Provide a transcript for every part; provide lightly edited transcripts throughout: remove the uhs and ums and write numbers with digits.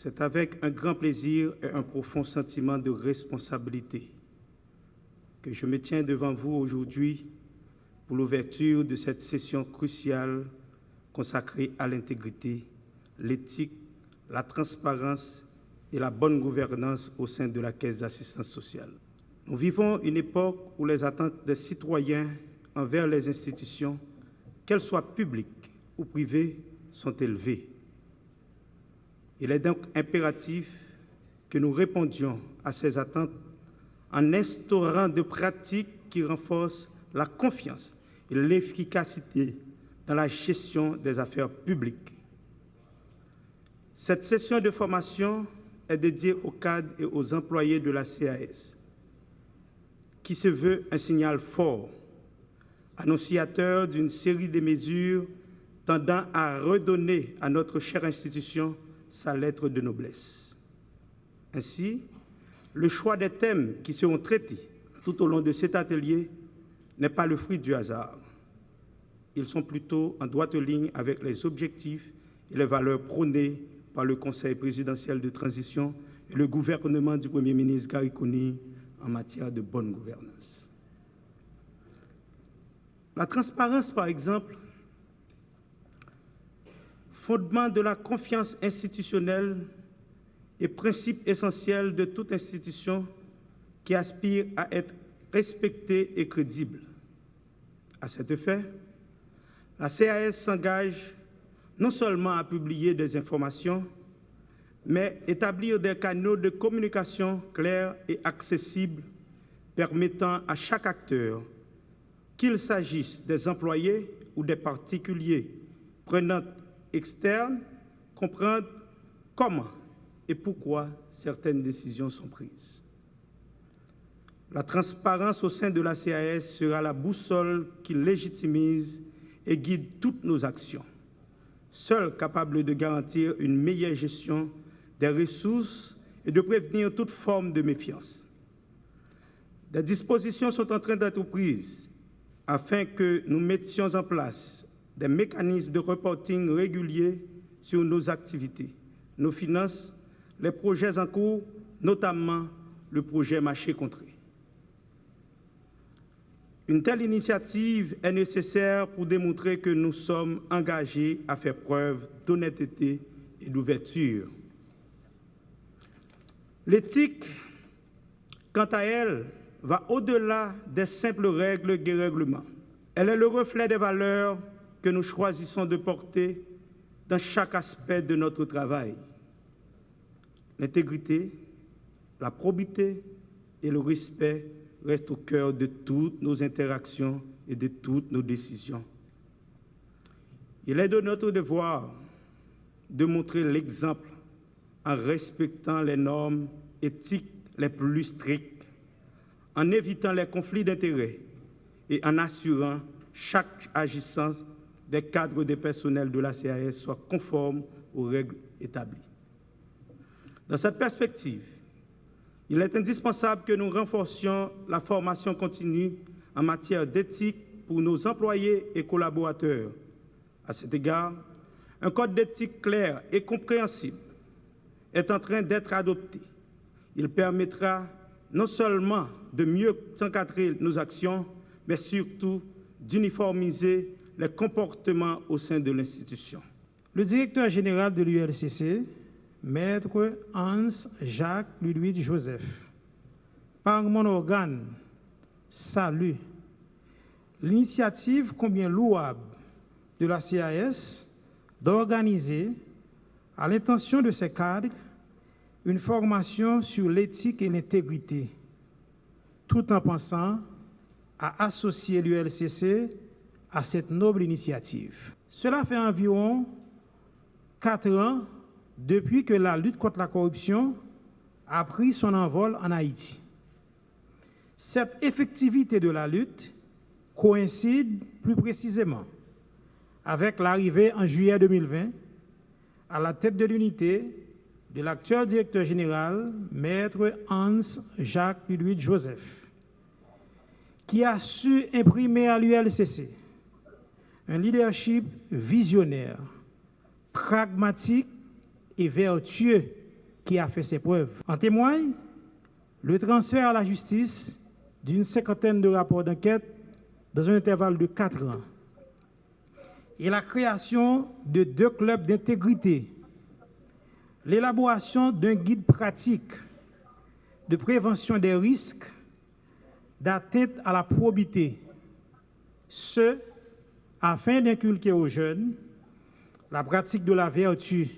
c'est avec un grand plaisir et un profond sentiment de responsabilité que je me tiens devant vous aujourd'hui pour l'ouverture de cette session cruciale consacrée à l'intégrité, l'éthique, la transparence et la bonne gouvernance au sein de la Caisse d'assistance sociale. Nous vivons une époque où les attentes des citoyens envers les institutions, qu'elles soient publiques ou privées, sont élevées. Il est donc impératif que nous répondions à ces attentes en instaurant de pratiques qui renforcent la confiance et l'efficacité dans la gestion des affaires publiques. Cette session de formation est dédiée aux cadres et aux employés de la CAS, qui se veut un signal fort, annonciateur d'une série de mesures tendant à redonner à notre chère institution sa lettre de noblesse. Ainsi, le choix des thèmes qui seront traités tout au long de cet atelier n'est pas le fruit du hasard. Ils sont plutôt en droite ligne avec les objectifs et les valeurs prônées par le Conseil présidentiel de transition et le gouvernement du Premier ministre Gary Conille en matière de bonne gouvernance. La transparence, par exemple, fondement de la confiance institutionnelle et principe essentiel de toute institution qui aspire à être respectée et crédible. À cet effet, la CAS s'engage non seulement à publier des informations, mais établir des canaux de communication clairs et accessibles permettant à chaque acteur, qu'il s'agisse des employés ou des particuliers prenants externes, comprendre comment et pourquoi certaines décisions sont prises. La transparence au sein de la CAS sera la boussole qui légitimise et guide toutes nos actions, seule capable de garantir une meilleure gestion des ressources et de prévenir toute forme de méfiance. Des dispositions sont en train d'être prises afin que nous mettions en place des mécanismes de reporting réguliers sur nos activités, nos finances, les projets en cours, notamment le projet marché contré. Une telle initiative est nécessaire pour démontrer que nous sommes engagés à faire preuve d'honnêteté et d'ouverture. L'éthique, quant à elle, va au-delà des simples règles et règlements. Elle est le reflet des valeurs que nous choisissons de porter dans chaque aspect de notre travail. L'intégrité, la probité et le respect restent au cœur de toutes nos interactions et de toutes nos décisions. Il est de notre devoir de montrer l'exemple en respectant les normes éthiques les plus strictes, en évitant les conflits d'intérêts et en assurant chaque agissance des cadres des personnels de la CAS soit conforme aux règles établies. Dans cette perspective, il est indispensable que nous renforcions la formation continue en matière d'éthique pour nos employés et collaborateurs. À cet égard, un code d'éthique clair et compréhensible est en train d'être adopté. Il permettra non seulement de mieux encadrer nos actions, mais surtout d'uniformiser les comportements au sein de l'institution. Le directeur général de l'ULCC, Maître Hans-Jacques Ludwig Joseph, par mon organe, salue l'initiative combien louable de la CAS d'organiser, à l'intention de ses cadres, une formation sur l'éthique et l'intégrité, tout en pensant à associer l'ULCC à cette noble initiative. Cela fait environ 4 ans depuis que la lutte contre la corruption a pris son envol en Haïti. Cette effectivité de la lutte coïncide plus précisément avec l'arrivée en juillet 2020 à la tête de l'unité de l'actuel directeur général, Maître Hans-Jacques Ludwig Joseph, qui a su imprimer à l'ULCC un leadership visionnaire, pragmatique et vertueux qui a fait ses preuves. En témoigne le transfert à la justice d'une cinquantaine de rapports d'enquête dans un intervalle de 4 ans et la création de 2 clubs d'intégrité, l'élaboration d'un guide pratique de prévention des risques d'atteinte à la probité, ce afin d'inculquer aux jeunes la pratique de la vertu,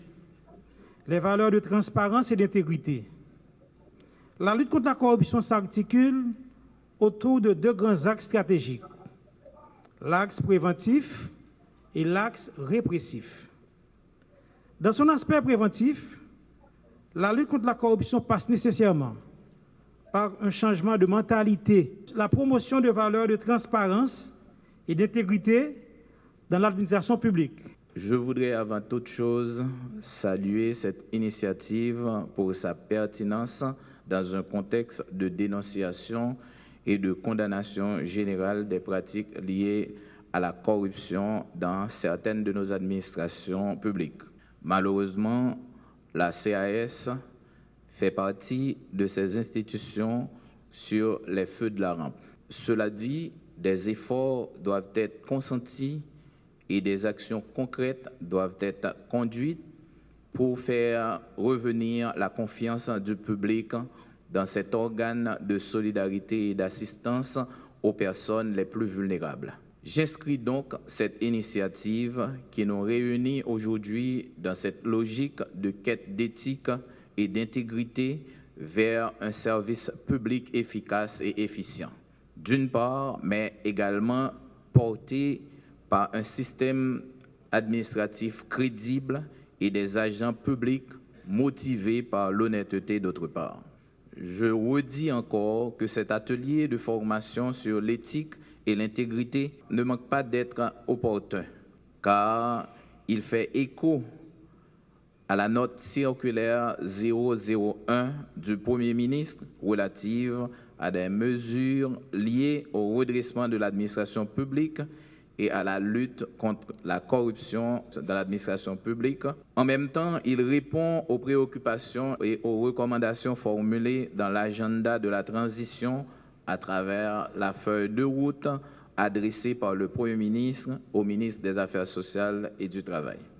les valeurs de transparence et d'intégrité. La lutte contre la corruption s'articule autour de 2 grands axes stratégiques, l'axe préventif et l'axe répressif. Dans son aspect préventif, la lutte contre la corruption passe nécessairement par un changement de mentalité, la promotion de valeurs de transparence et d'intégrité dans l'administration publique. Je voudrais avant toute chose saluer cette initiative pour sa pertinence dans un contexte de dénonciation et de condamnation générale des pratiques liées à la corruption dans certaines de nos administrations publiques. Malheureusement, la CAS fait partie de ces institutions sur les feux de la rampe. Cela dit, des efforts doivent être consentis et des actions concrètes doivent être conduites pour faire revenir la confiance du public dans cet organe de solidarité et d'assistance aux personnes les plus vulnérables. J'inscris donc cette initiative qui nous réunit aujourd'hui dans cette logique de quête d'éthique et d'intégrité vers un service public efficace et efficient. D'une part, mais également porté par un système administratif crédible et des agents publics motivés par l'honnêteté d'autre part. Je redis encore que cet atelier de formation sur l'éthique et l'intégrité ne manque pas d'être opportun, car il fait écho à la note circulaire 001 du Premier ministre relative à des mesures liées au redressement de l'administration publique et à la lutte contre la corruption dans l'administration publique. En même temps, il répond aux préoccupations et aux recommandations formulées dans l'agenda de la transition à travers la feuille de route adressée par le Premier ministre au ministre des Affaires sociales et du Travail.